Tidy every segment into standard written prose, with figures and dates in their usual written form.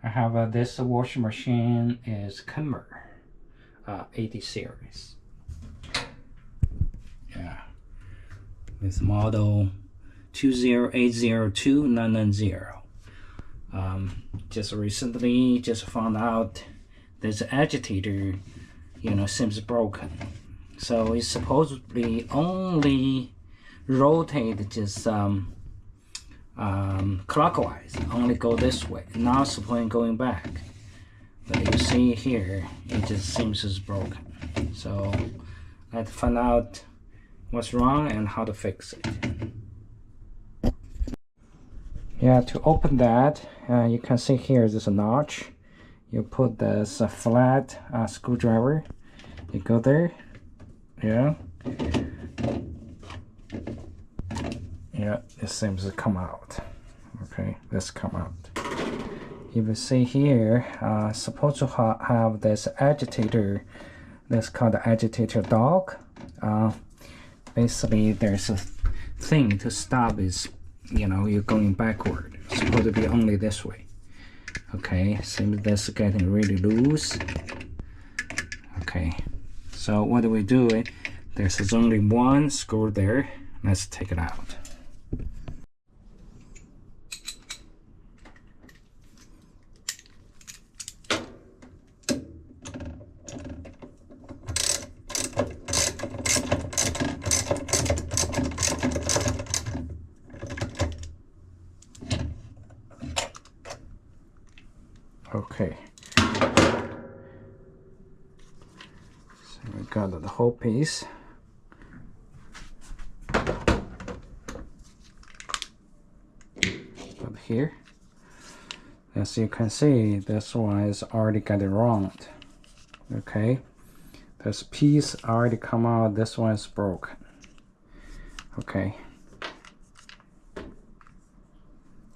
I have this washing machine is Kenmore 80 series. Yeah, with model 20802-990. Just recently found out this agitator, seems broken. So it's supposedly only rotate just clockwise, only go this way, not supposed going back. But you see here, it just seems it's broken. So let's find out what's wrong and how to fix it. Yeah, to open that, you can see here there's a notch. You put this flat screwdriver. You go there. Yeah, it seems to come out. Okay, this come out. You will see here, supposed to have this agitator. That's called the agitator dog. Basically, there's a thing to stop is, you're going backward. It's supposed to be only this way. Okay, seems this is getting really loose. Okay, so what do we do? There's only one screw there. Let's take it out. Okay, so we got the whole piece. But here, as you can see, this one is already got it round. Okay, this piece already come out. This one is broken. Okay.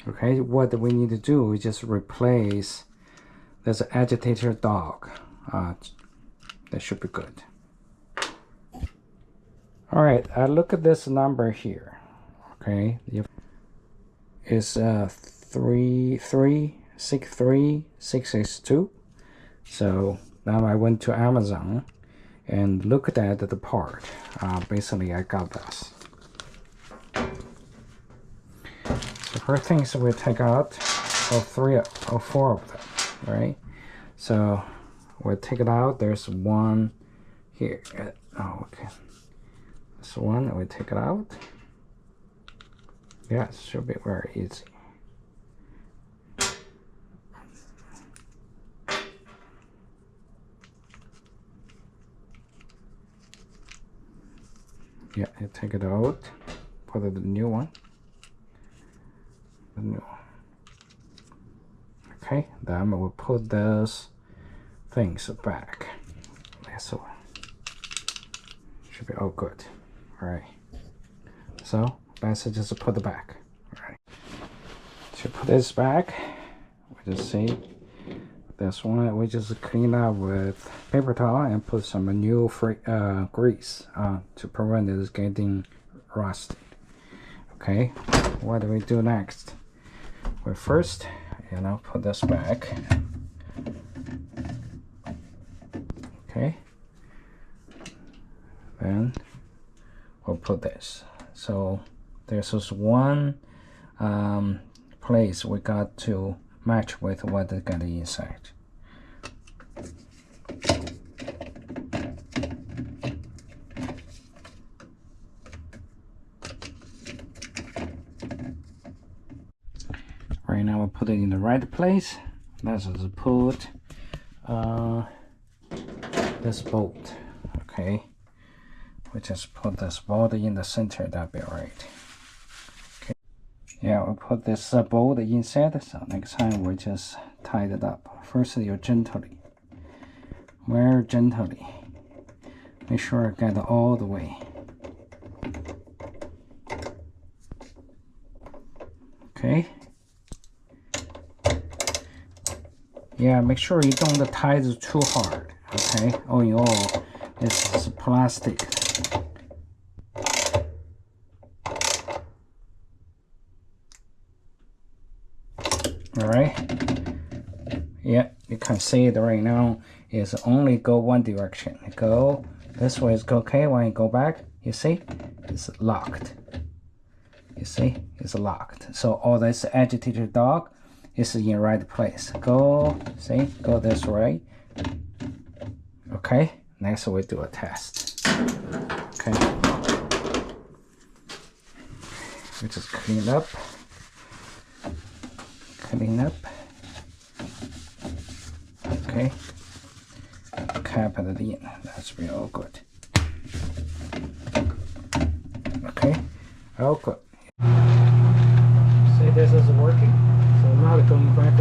Okay, what we need to do, we just replace this agitator dog. That should be good. All right, look at this number here. Okay, it's 3363662. So now I went to Amazon and looked at the part. Basically, I got this. The first things we take out all 3 or 4 of them, right? So we'll take it out. There's one here. Oh, okay. This one, we take it out. Yeah, it should be very easy. Yeah, you take it out. Put the new one. Okay, then we'll put those things back. This one should be all good. All right, so let's just put it back. All right, to put this back, we just see this one. We just clean up with paper towel and put some new grease to prevent it getting rusted. Okay, what do we do next? We first, put this back. Okay. Then we'll put this. So there's just one place we got to match with what is got inside. Right now, we'll put it in the right place. Let's just put this bolt. Okay, we just put this bolt in the center. That'll be right. Okay. Yeah, we'll put this bolt inside. So next time we just tie it up. First, you gently, very gently. Make sure I get all the way. Okay. Yeah, make sure you don't tie it too hard. Okay. All in all, this is plastic. All right. Yeah, you can see it right now. Is only go one direction. Go this way is okay. When you go back, you see, it's locked. You see, it's locked. So all this agitator dog is in the right place. Go, see, go this way. Okay, next we do a test. Okay, we just clean up. Okay, cap it in. That's real good. Okay, all good. See, this is working. So now going back